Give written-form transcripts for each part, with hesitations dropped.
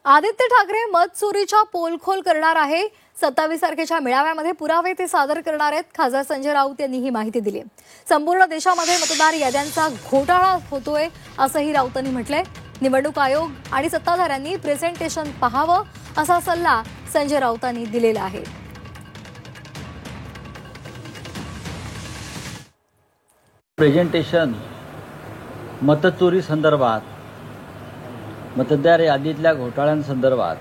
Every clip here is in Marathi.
आदित्य ठाकरे मत चोरीच्या पोलखोल करणार आहे। 27 तारखेच्या मेळाव्यामध्ये पुरावे ते सादर करणार आहेत। खासदार संजय राऊत यांनी ही माहिती दिली। संपूर्ण देशामध्ये मतदार याद्यांचा घोटाळा होतोय असंही राऊतांनी म्हटलंय। निवडणूक आयोग आणि सत्ताधाऱ्यांनी प्रेझेंटेशन पाहावं असा सल्ला संजय राऊतांनी दिलेला आहे। प्रेझेंटेशन मतचोरी संदर्भात, मतदार यादीतल्या घोटाळ्यांसंदर्भात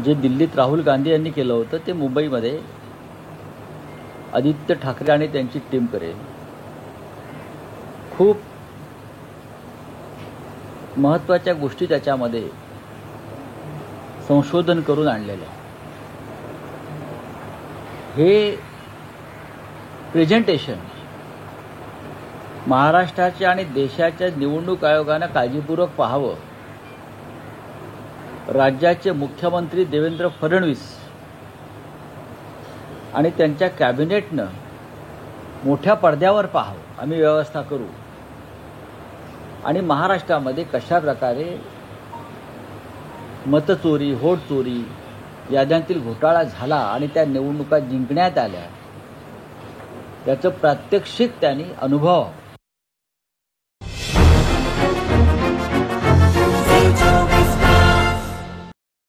जे दिल्लीत राहुल गांधी यांनी केलं होतं ते मुंबईमध्ये आदित्य ठाकरे आणि त्यांची टीम करेल। खूप महत्त्वाच्या गोष्टी त्याच्यामध्ये संशोधन करून आणलेले हे प्रेझेंटेशन महाराष्ट्राच्या आणि देशाच्या निवडणूक आयोगानं काळजीपूर्वक पाहावं। राज्याचे मुख्यमंत्री देवेंद्र फडणवीस आणि त्यांच्या कॅबिनेटनं मोठ्या पडद्यावर पाहावं। आम्ही व्यवस्था करू आणि महाराष्ट्रामध्ये कशा प्रकारे मतचोरी, व्होट चोरी, याद्यांतील घोटाळा झाला आणि त्या निवडणुका जिंकण्यात आल्या त्याचं प्रात्यक्षिक त्यांनी अनुभवावं।